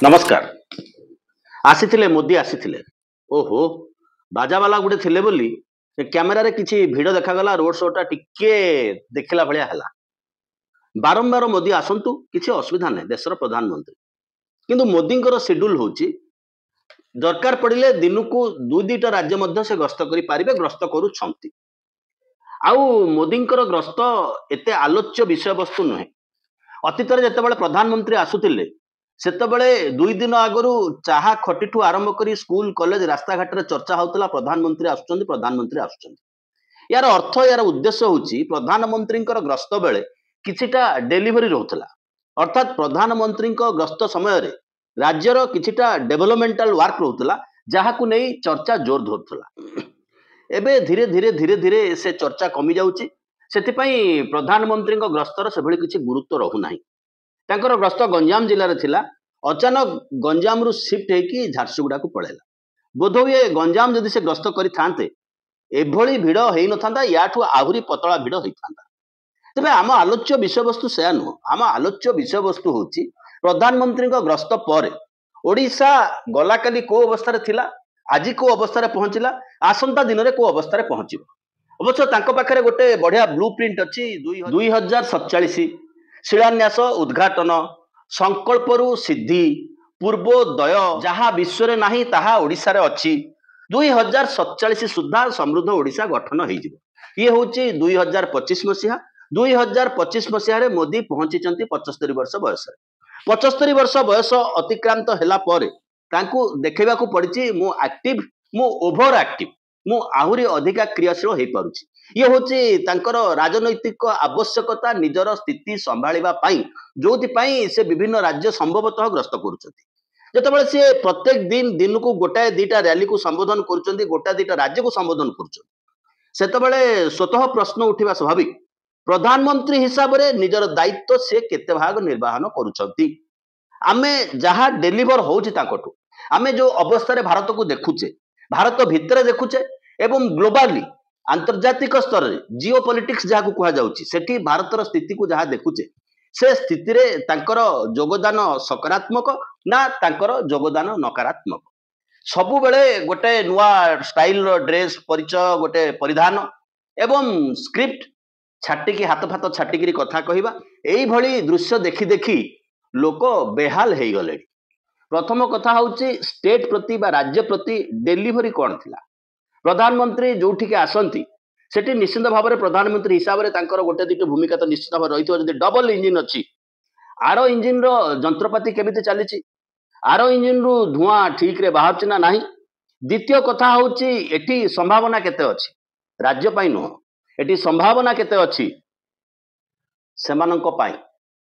नमस्कार। आसी मोदी आसी ओहो बाजावाला गुटे थिले बोली कैमेरा रे किछि भिडियो देखागला रोड शोटा टिके देखला भलिया हला। बारंबार मोदी आसंतु किछि असुविधा नहीं देशर प्रधानमंत्री किंतु मोदींकर शेड्यूल होची दरकार पड़िले दिन को दुई दुईटा राज्य मध्य से गस्त करि पारिबे ग्रस्त करूछंती। आउ मोदींकर ग्रस्त एते आलोच्य विषय वस्तु नुहे। अतीत जेतेबेले प्रधानमंत्री आसुतिले सेतेबेले दुई दिन आगरू चाहा खटीठू आरंभ करी स्कूल कॉलेज रास्ता घाट रे चर्चा होउतला प्रधानमंत्री आसुचंती। यार अर्थ यार उद्देश्य होची प्रधानमंत्रींकर ग्रस्त बेले किछिटा डेलीवरी रहउतला अर्थात प्रधानमंत्रींक ग्रस्त समय रे राज्यर किछिटा डेवलपमेंटल वर्क रहउतला जहाकू नै चर्चा जोर धरतला। एबे धीरे धीरे धीरे धीरे से चर्चा कमी जाउची। सेथिपई प्रधानमंत्रींक ग्रस्तर सेभली किछि गुरुत्व रहू नाही। तांकर ग्रस्त गंजाम जिल्ला रे थिला अचानक गंजाम रु शिफ्ट हेकी झारसुगुड़ा को पळेला। बोधहुए गंजाम जदि से ग्रस्त करि थांते एभली भिड़ हेई नथांता याठू आहुरी पतला भिड़ हेई थांता। तबे आम आलोच्य विषय वस्तु सेया नुह। आम आलोच्य विषय वस्तु होची प्रधानमंत्रींक ग्रस्त पर ओडिशा गला काली को अवस्था रे थिला आज को अवस्था रे पहुंचला आसंता दिन रे को अवस्था रे पहुंचिबो। अवश्य तांको पाखरे गोटे बढ़िया ब्लूप्रिंट अछि 2047 शिलान्यास उद्घाटन संकल्परु सिद्धि पूर्वोदय जहाँ विश्व रे नाही ताहा ओडिशा रे अछि 2047 सुद्धा समृद्ध ओडिशा गठन होई जिवो। ये होची 2025 मसिहा 2025 मसिहा रे मोदी पहुंची चंती 75 वर्ष बयस। 75 वर्ष बयस अतिक्रांत हैला परे तांकू देखेबा को पड़िची मु एक्टिव मु ओभर एक्टिव मु आहुरी अधिका क्रियाशील होई पारुची। ये होची तांकर राजनैतिक आवश्यकता निजर स्थिति संभाळिबा पई जोति पई से विभिन्न राज्य संभवतः ग्रस्त करूचंती। जेतेबेले से प्रत्येक दिन को गोटाए दीटा रैली को संबोधन करूचंती गोटा दीटा राज्य को संबोधन करूचंती सेतेबेले स्वतः प्रश्न उठिबा स्वाभाविक प्रधानमंत्री हिसाब रे निजर दायित्व से केते भाग निर्वाहन करूचंती। आमे जहा डेलीवर होउची ताकटू आमे जो अवस्था रे भारत को देखुचे भारत भीतर देखुचे एवं ग्लोबली आंतर्जातिक स्तर रे जियो पॉलिटिक्स जहा को कहा जाउची सेठी भारतर स्थिति को जहा देखुचे से स्थिति रे तांकर योगदान सकारात्मक ना तांकर योगदान नकारात्मक। सबु बेले गोटे नुआ स्टाइल रो ड्रेस परिचय गोटे परिधान एवं स्क्रिप्ट छाटिकी हाथ फात छाटिकी कथा कहवा एई भली दृश्य देखि देखि लोक बेहाल हेई गले। प्रथम कथा होउची स्टेट प्रति बा राज्य प्रति डेलीवरी कोन थिला। प्रधानमंत्री जोठी के आसंती सेठी निश्चित भाव में प्रधानमंत्री हिसाब रे तांकर गोटे दिटे भूमिका तो निश्चित भाव रही जदि डबल इंजिन अच्छी आर इंजिन रो जंत्रपाति केमिति चलीची आर इंजिन रु धुआं ठीक रे बाहर ना नाही। द्वितीय कथा होउची एठी संभावना केते अछि राज्य पाई नुह एठी संभावना केते अछि सेमानंको पाई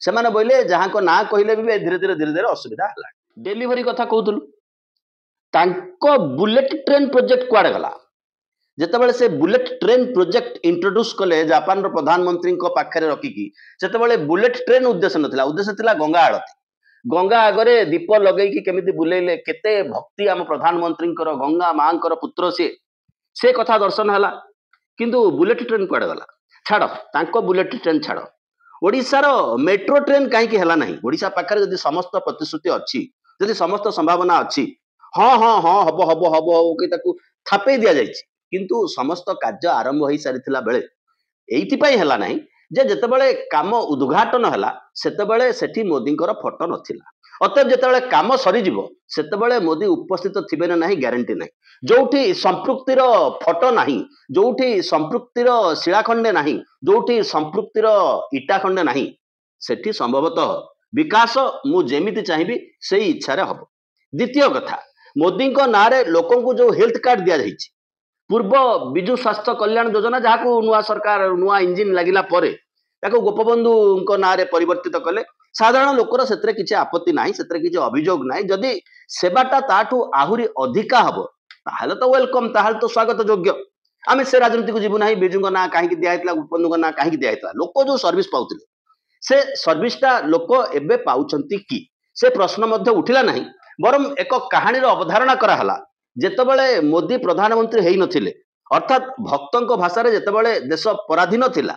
सेमाने बोले जहां को ना कहिले भी धीरे धीरे असुविधा हला। डेलीवरी कथा कहउतलु तांको बुलेट ट्रेन प्रोजेक्ट कुआडे गला जेतेबेले से बुलेट ट्रेन प्रोजेक्ट इंट्रोड्यूस कले जापान रो प्रधानमंत्री को पाखरे रखिकी सेतेबेले बुलेट ट्रेन उद्देश्य नथिला उद्देश्य थिला गंगा आळती गंगा आगरे दीप लगेकी केमिति बुलेले केते भक्ति आम प्रधानमंत्री गंगा मांकर पुत्र से कथा दर्शन हला। किंतु बुलेट ट्रेन कुआडे गला छाड़ तांको बुलेट ट्रेन छाड़ ओडिशार मेट्रो ट्रेन कहीं हला नहीं। ओडिशा पाखरे जदि समस्त प्रतिश्रुति अच्छी जदि समस्त संभावना अच्छी हाँ हाँ हाँ हब हब हब कि ताकू थापे दिया जायछि किंतु समस्त कार्य आरंभ हो सारी बेले एइथिपाई हला नहीं जे जेतेबेले काम उद्घाटन हला सेतेबेले सेठी मोदींकर फोटो नथिला। अतएव जेतेबेले काम सरी जिवो सेतेबेले मोदी उपस्थित थिबे ना नहीं ग्यारंटी नहीं। जोठी संपृक्तिर फोटो नहीं जोठी संपृक्तिर शिलाखंडे नहीं जोठी संपृक्तिर इटा खंडे नहीं सेठी संभवतः विकास मु जेमिति चाहिबी सेही इच्छा रे हबो। द्वितीय कथा मोदी को नारे लोकों को जो हेल्थ कार्ड दिया जाइछि पूर्व विजु स्वास्थ्य कल्याण योजना जहाँ को नुआ सरकार नुआ इंजिन लगिला परे ताको गोपबंधु नारे परिवर्तित कले साधारण लोकर सेतरे किछि आपत्ति नाही सेतरे किछि अभियोग नाही। जदि सेवाटा ताठू आहुरी अधिका हबो ताहाले तो वेलकम ताहाले तो स्वागत योग्य। आमे से राजनीति को जीवु नाही बिजुंग ना काहे दिया हेतला गोपबंधु ना काहे दिया हेतला लोक जो सर्विस पाउतले से सर्विसटा लोक एबे पाउचंती कि से प्रश्न मध्ये उठिला नाही बरम एक कहानी अवधारणा कराला। जेतेबेले मोदी प्रधानमंत्री हेई नथिले अर्थात भक्तों भाषा रे जेतेबेले देश पराधीन थिला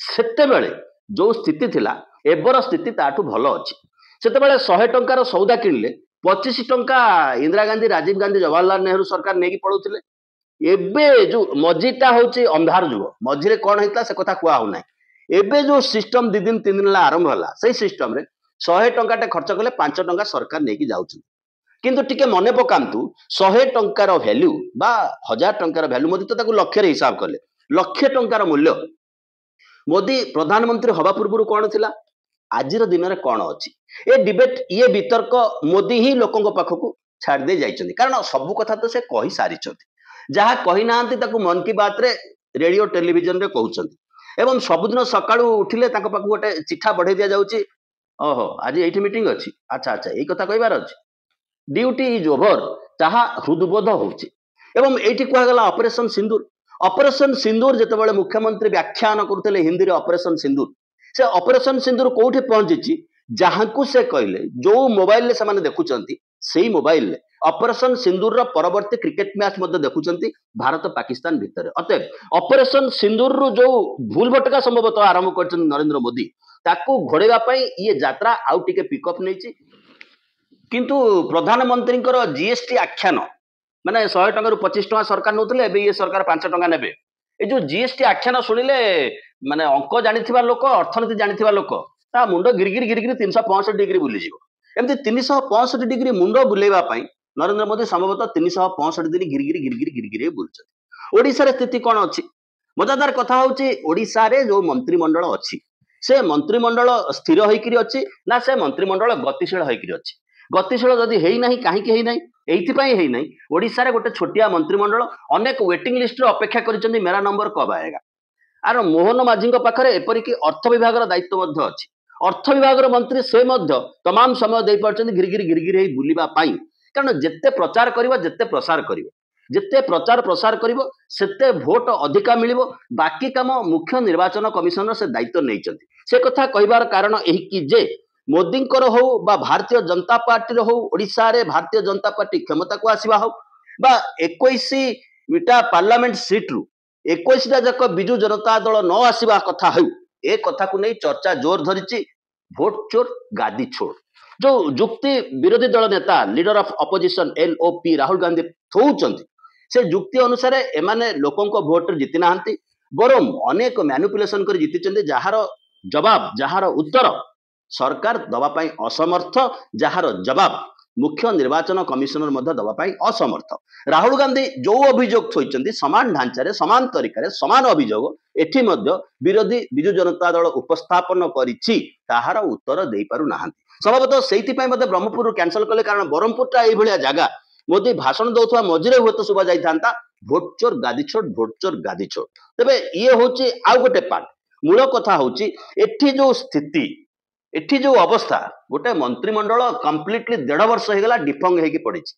सेतेबेले जो स्थिति थिला एबर स्थिति ताठू भलो अछि। ସେତେବେଳେ 100 ଟଙ୍କାର ସଉଦା କିଣିଲେ 25 ଟଙ୍କା ଇନ୍ଦିରା ଗାନ୍ଧୀ, ରାଜୀବ ଗାନ୍ଧୀ, ଜବାହରଲାଲ ନେହେରୁ ସରକାର ନେଇକି ପଳଉଥିଲେ। ଏବେ ଯୋଉ ମଝିଟା ହଉଛି ଅନ୍ଧାର ଯୁଗ, ମଝିରେ କଣ ହେଇଥିଲା ସେ କଥା କୁହା ହଉନାହିଁ। ଏବେ ଯୋଉ ସିଷ୍ଟମ 2 ଦିନ 3 ଦିନ ହେଲା ଆରମ୍ଭ ହେଲା, ସେଇ ସିଷ୍ଟମରେ 100 ଟଙ୍କାଟେ ଖର୍ଚ୍ଚ କଲେ 5 ଟଙ୍କା ସରକାର ନେଇକି ଯାଉଛନ୍ତି। କିନ୍ତୁ ଟିକେ ମନେ ପକାନ୍ତୁ, 100 ଟଙ୍କାର ଭ୍ୟାଲ୍ୟୁ ବା 1000 ଟଙ୍କାର ଭ୍ୟାଲ୍ୟୁ, ମୋଦି ତ ତାକୁ ଲକ୍ଷରେ ହିସାବ କଲେ, ଲକ୍ଷେ ଟଙ୍କାର ମୂଲ୍ୟ ମୋଦି ପ୍ରଧାନମନ୍ତ୍ରୀ ହବା ପୂର୍ବରୁ କଣ ଥିଲା, ଆଜିର ଦିନରେ କଣ ଅଛି, ଏ ଡିବେଟ୍ ଇଏ ବିତର୍କ ମୋଦି ହିଁ ଲୋକଙ୍କ ପାଖକୁ ଛାଡ଼ି ଦେଇ ଯାଇଛନ୍ତି। କାରଣ ସବୁ କଥା ତ ସେ କହି ସାରିଛନ୍ତି, ଯାହା କହିନାହାନ୍ତି ତାକୁ ମନ୍ କି ବାତ୍ରେ ରେଡିଓ ଟେଲିଭିଜନରେ କହୁଛନ୍ତି। ଏବଂ ସବୁଦିନ ସକାଳୁ ଉଠିଲେ ତାଙ୍କ ପାଖକୁ ଗୋଟେ ଚିଠା ବଢେଇ ଦିଆଯାଉଛି, ଓହୋ ଆଜି ଏଇଠି ମିଟିଂ ଅଛି, ଆଚ୍ଛା ଆଚ୍ଛା ଏଇ କଥା କହିବାର ଅଛି, ଡ୍ୟୁଟି ଇଜ୍ ଓଭର, ତାହା ହୃଦବୋଧ ହଉଛି। ଏବଂ ଏଇଠି କୁହାଗଲା ଅପରେସନ ସିନ୍ଦୁର। ଅପରେସନ ସିନ୍ଦୁର ଯେତେବେଳେ ମୁଖ୍ୟମନ୍ତ୍ରୀ ବ୍ୟାଖ୍ୟାନ କରୁଥିଲେ ହିନ୍ଦୀରେ ଅପରେସନ ସିନ୍ଦୁର, ସେ ଅପରେସନ ସିନ୍ଦୁର କୋଉଠି ପହଞ୍ଚିଛି, ଯାହାକୁ ସେ କହିଲେ ଯୋଉ ମୋବାଇଲରେ ସେମାନେ ଦେଖୁଛନ୍ତି ସେଇ ମୋବାଇଲରେ ଅପରେସନ ସିନ୍ଦୁରର ପରବର୍ତ୍ତୀ କ୍ରିକେଟ ମ୍ୟାଚ୍ ମଧ୍ୟ ଦେଖୁଛନ୍ତି ଭାରତ ପାକିସ୍ତାନ ଭିତରେ। ଅତଏବ ଅପରେସନ ସିନ୍ଦୁରରୁ ଯୋଉ ଭୁଲ ଭଟକା ସମ୍ଭବତଃ ଆରମ୍ଭ କରିଛନ୍ତି ନରେନ୍ଦ୍ର ମୋଦି, ତାକୁ ଘୋଡେଇବା ପାଇଁ ଇଏ ଯାତ୍ରା ଆଉ ଟିକେ ପିକଅପ୍ ନେଇଛି। କିନ୍ତୁ ପ୍ରଧାନମନ୍ତ୍ରୀଙ୍କର ଜିଏସଟି ଆଖ୍ୟାନ, ମାନେ 100 ଟଙ୍କାରୁ 25 ଟଙ୍କା ସରକାର ନେଉଥିଲେ, ଏବେ ଇଏ ସରକାର 5 ଟଙ୍କା ନେବେ, এই ଯୋଉ ଜିଏସଟି ଆଖ୍ୟାନ ଶୁଣିଲେ ମାନେ ଅଙ୍କ ଜାଣିଥିବା ଲୋକ, ଅର୍ଥନୀତି ଜାଣିଥିବା ଲୋକ, ତା ମୁଣ୍ଡ ଗିରିଗିରି ଗିରିଗିରି 365 ଡିଗ୍ରୀ ବୁଲିଯିବ। ଏମିତି 365 ଡିଗ୍ରୀ ମୁଣ୍ଡ ବୁଲେଇବା ପାଇଁ ନରେନ୍ଦ୍ର ମୋଦି ସମ୍ଭବତଃ 365 ଦିନ ଗିରିଗିରି ଗିରିଗିରି ଗିରିଗିରି ବୁଲୁଛନ୍ତି। ଓଡ଼ିଶାରେ ସ୍ଥିତି କଣ ଅଛି? ମଜାଦାର କଥା ହଉଛି, ଓଡ଼ିଶାରେ ଯୋଉ ମନ୍ତ୍ରିମଣ୍ଡଳ ଅଛି, ସେ ମନ୍ତ୍ରିମଣ୍ଡଳ ସ୍ଥିର ହେଇକିରି ଅଛି ନା ସେ ମନ୍ତ୍ରିମଣ୍ଡଳ ଗତିଶୀଳ ହେଇକିରି ଅଛି? ଗତିଶୀଳ ଯଦି ହେଇନାହିଁ, କାହିଁକି ହେଇନାହିଁ? ଏଇଥିପାଇଁ ହେଇନାହିଁ, ଓଡ଼ିଶାରେ ଗୋଟେ ଛୋଟିଆ ମନ୍ତ୍ରିମଣ୍ଡଳ, ଅନେକ ୱେଟିଂ ଲିଷ୍ଟରେ ଅପେକ୍ଷା କରିଛନ୍ତି ମେରା ନମ୍ବର କବ ଆଏଗା। ଆର ମୋହନ ମାଝୀଙ୍କ ପାଖରେ ଏପରିକି ଅର୍ଥ ବିଭାଗର ଦାୟିତ୍ୱ ମଧ୍ୟ ଅଛି। ଅର୍ଥ ବିଭାଗର ମନ୍ତ୍ରୀ ସେ ମଧ୍ୟ ତମାମ ସମୟ ଦେଇପାରୁଛନ୍ତି ଗିରିଗିରି ଗିରିଗିରି ହେଇ ବୁଲିବା ପାଇଁ। କାରଣ ଯେତେ ପ୍ରଚାର କରିବ, ଯେତେ ପ୍ରସାର କରିବ, ଯେତେ ପ୍ରଚାର ପ୍ରସାର କରିବ ସେତେ ଭୋଟ ଅଧିକା ମିଳିବ। ବାକି କାମ ମୁଖ୍ୟ ନିର୍ବାଚନ କମିଶନର ସେ ଦାୟିତ୍ୱ ନେଇଛନ୍ତି। ସେ କଥା କହିବାର କାରଣ ଏହିକି ଯେ ମୋଦିଙ୍କର ହଉ ବା ଭାରତୀୟ ଜନତା ପାର୍ଟିର ହଉ, ଓଡ଼ିଶାରେ ଭାରତୀୟ ଜନତା ପାର୍ଟି କ୍ଷମତାକୁ ଆସିବା ହଉ ବା 21ଟା ପାର୍ଲାମେଣ୍ଟ ସିଟ୍ରୁ 21ଟା ଯାକ ବିଜୁ ଜନତା ଦଳ ନ ଆସିବା କଥା ହେଉ, ଏ କଥାକୁ ନେଇ ଚର୍ଚ୍ଚା ଜୋର ଧରିଛି। ଭୋଟ ଚୋର ଗାଦି ଛୋର ଯୋଉ ଯୁକ୍ତି ବିରୋଧୀ ଦଳ ନେତା leader of opposition LOP Rahul Gandhi ଥୋଉଛନ୍ତି, ସେ ଯୁକ୍ତି ଅନୁସାରେ ଏମାନେ ଲୋକଙ୍କ ଭୋଟରେ ଜିତି ନାହାନ୍ତି, ବରଂ ଅନେକ ମ୍ୟାନିପୁଲେସନ କରି ଜିତିଛନ୍ତି, ଯାହାର ଜବାବ, ଯାହାର ଉତ୍ତର ସରକାର ଦବା ପାଇଁ ଅସମର୍ଥ, ଯାହାର ଜବାବ ମୁଖ୍ୟ ନିର୍ବାଚନ କମିଶନର ମଧ୍ୟ ଦବା ପାଇଁ ଅସମର୍ଥ। ରାହୁଲ ଗାନ୍ଧୀ ଯୋଉ ଅଭିଯୋଗ ଥୋଇଛନ୍ତି, ସମାନ ଢାଞ୍ଚାରେ, ସମାନ ତରିକାରେ, ସମାନ ଅଭିଯୋଗ ଏଠି ମଧ୍ୟ ବିରୋଧୀ ବିଜୁ ଜନତା ଦଳ ଉପସ୍ଥାପନ କରିଛି, ତାହାର ଉତ୍ତର ଦେଇପାରୁନାହାନ୍ତି। ସମ୍ଭବତଃ ସେଇଥିପାଇଁ ମଧ୍ୟ ବ୍ରହ୍ମପୁରରୁ କ୍ୟାନସଲ କଲେ, କାରଣ ବ୍ରହ୍ମପୁରଟା ଏଇଭଳିଆ ଜାଗା, ମୋଦି ଭାଷଣ ଦଉଥିବା ମଝିରେ ହୁଏତ ଶୁଭା ଯାଇଥାନ୍ତା ଭୋଟ ଚୋର ଗାଦି ଛୋଟ, ଭୋଟ ଚୋର ଗାଦି ଛୋଟ। ତେବେ ଇଏ ହଉଛି ଆଉ ଗୋଟେ ପାର୍ଟ। ମୂଳ କଥା ହଉଛି ଏଠି ଯୋଉ ସ୍ଥିତି, ଏଠି ଯୋଉ ଅବସ୍ଥା, ଗୋଟେ ମନ୍ତ୍ରିମଣ୍ଡଳ କମ୍ପ୍ଲିଟଲି 1.5 ବର୍ଷ ହେଇଗଲା ଡିଫଙ୍ଗ ହେଇକି ପଡିଛି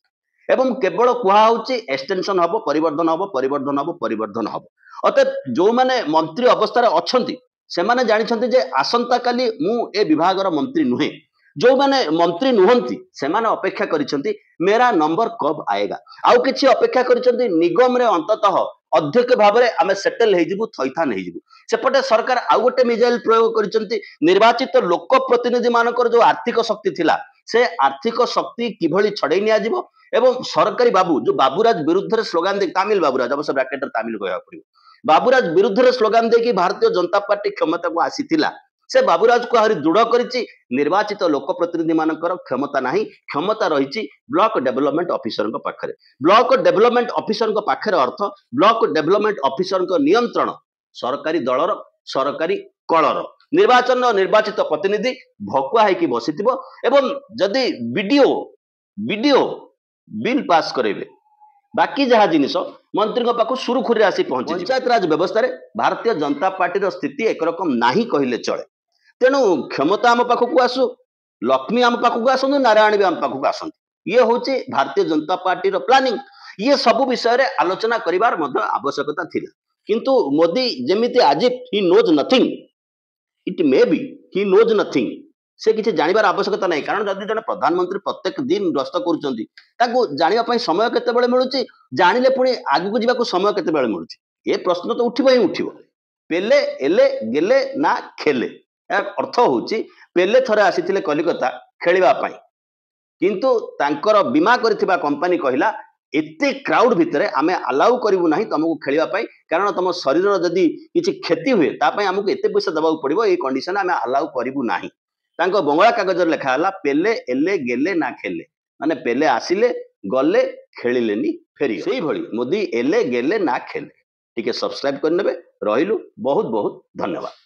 ଏବଂ କେବଳ କୁହାହଉଛି ଏକ୍ସଟେନସନ ହବ, ପରିବର୍ତ୍ତନ ହବ, ପରିବର୍ତ୍ତନ ହବ, ପରିବର୍ତ୍ତନ ହବ। ଅତଏବ ଯୋଉମାନେ ମନ୍ତ୍ରୀ ଅବସ୍ଥାରେ ଅଛନ୍ତି ସେମାନେ ଜାଣିଛନ୍ତି ଯେ ଆସନ୍ତାକାଲି ମୁଁ ଏ ବିଭାଗର ମନ୍ତ୍ରୀ ନୁହେଁ। ଯୋଉମାନେ ମନ୍ତ୍ରୀ ନୁହନ୍ତି ସେମାନେ ଅପେକ୍ଷା କରିଛନ୍ତି ମେରା ନମ୍ବର କବ ଆଏଗା, ଆଉ କିଛି ଅପେକ୍ଷା କରିଛନ୍ତି ନିଗମରେ ଅନ୍ତତଃ ଅଧ୍ୟକ୍ଷ ଭାବରେ ଆମେ ସେଟେଲ ହେଇଯିବୁ, ଥଇଥାନ ହେଇଯିବୁ। ସେପଟେ ସରକାର ଆଉ ଗୋଟେ ମିଜାଇଲ ପ୍ରୟୋଗ କରିଛନ୍ତି, ନିର୍ବାଚିତ ଲୋକ ପ୍ରତିନିଧି ମାନଙ୍କର ଯୋଉ ଆର୍ଥିକ ଶକ୍ତି ଥିଲା, ସେ ଆର୍ଥିକ ଶକ୍ତି କିଭଳି ଛଡେଇ ନିଆଯିବ ଏବଂ ସରକାରୀ ବାବୁ ଯୋଉ ବାବୁରାଜ ବିରୁଦ୍ଧରେ ସ୍ଲୋଗାନ ଦେଇ, ତାମିଲ ବାବୁରାଜ, ଅବଶ୍ୟ ବ୍ରାକେଟରେ ତାମିଲ କହିବାକୁ ପଡିବ, ବାବୁରାଜ ବିରୁଦ୍ଧରେ ସ୍ଲୋଗାନ ଦେଇକି ଭାରତୀୟ ଜନତା ପାର୍ଟି କ୍ଷମତାକୁ ଆସିଥିଲା, ସେ ବାବୁରାଜକୁ ଆହୁରି ଦୃଢ କରିଛି ନିର୍ବାଚିତ ଲୋକ ପ୍ରତିନିଧି ମାନଙ୍କର କ୍ଷମତା ନାହିଁ, କ୍ଷମତା ରହିଛି ବ୍ଲକ ଡେଭଲପମେଣ୍ଟ ଅଫିସରଙ୍କ ପାଖରେ। ବ୍ଲକ ଡେଭଲପମେଣ୍ଟ ଅଫିସରଙ୍କ ପାଖରେ ଅର୍ଥ ବ୍ଲକ ଡେଭଲପମେଣ୍ଟ ଅଫିସରଙ୍କ ନିୟନ୍ତ୍ରଣ ସରକାରୀ ଦଳର, ସରକାରୀ କଳର, ନିର୍ବାଚନ ନିର୍ବାଚିତ ପ୍ରତିନିଧି ଭକୁଆ ହେଇକି ବସିଥିବ ଏବଂ ଯଦି ବିଡିଓ ବିଲ୍ ପାସ୍ କରେଇବେ, ବାକି ଯାହା ଜିନିଷ ମନ୍ତ୍ରୀଙ୍କ ପାଖକୁ ସୁରୁଖୁରୁରେ ଆସି ପହଞ୍ଚି। ପଞ୍ଚାୟତ ରାଜ ବ୍ୟବସ୍ଥାରେ ଭାରତୀୟ ଜନତା ପାର୍ଟିର ସ୍ଥିତି ଏକରକମ ନାହିଁ କହିଲେ ଚଳେ। ତେଣୁ କ୍ଷମତା ଆମ ପାଖକୁ ଆସୁ, ଲକ୍ଷ୍ମୀ ଆମ ପାଖକୁ ଆସନ୍ତୁ, ନାରାୟଣ ବି ଆମ ପାଖକୁ ଆସନ୍ତୁ, ଇଏ ହଉଛି ଭାରତୀୟ ଜନତା ପାର୍ଟିର ପ୍ଲାନିଂ। ଇଏ ସବୁ ବିଷୟରେ ଆଲୋଚନା କରିବାର ମଧ୍ୟ ଆବଶ୍ୟକତା ଥିଲା। କିନ୍ତୁ ମୋଦି ଯେମିତି ଆଜି ହି ନୋଜ୍ ନଥିଂ, ଇଟ୍ ମେ ବି ହି ନୋଜ୍ ନଥିଂ, ସେ କିଛି ଜାଣିବାର ଆବଶ୍ୟକତା ନାହିଁ। କାରଣ ଯଦି ଜଣେ ପ୍ରଧାନମନ୍ତ୍ରୀ ପ୍ରତ୍ୟେକ ଦିନ ଗସ୍ତ କରୁଛନ୍ତି, ତାଙ୍କୁ ଜାଣିବା ପାଇଁ ସମୟ କେତେବେଳେ ମିଳୁଛି, ଜାଣିଲେ ପୁଣି ଆଗକୁ ଯିବାକୁ ସମୟ କେତେବେଳେ ମିଳୁଛି, ଏ ପ୍ରଶ୍ନ ତ ଉଠିବ ହିଁ ଉଠିବ। ପେଲେ ଏଲେ ଗେଲେ ନା ଖେଲେ, ଏହାର ଅର୍ଥ ହଉଛି पेले थरे आसीथिले कलिकता खेलिबा पई किंतु तांकर बीमा करथिबा कंपनी कहिला एते क्राउड भितरे आमे अलाउ करिवु नाही तुमको खेलिबा पई कारण तुम शरीर जदी किछि क्षति हुए ता पई हमको एते पैसा दबाउ पड़िबो ए कंडीशन आमे अलाउ करिवु नाही तांको बंगला कागज लेखा हला पेले एले गेले ना खेले माने पेले आसिले गले खेलिलेनी फेरी सेही भली मोदी एले गेले ना खेले टिके सब्सक्राइब करनेबे रहिलु बहुत बहुत धन्यवाद।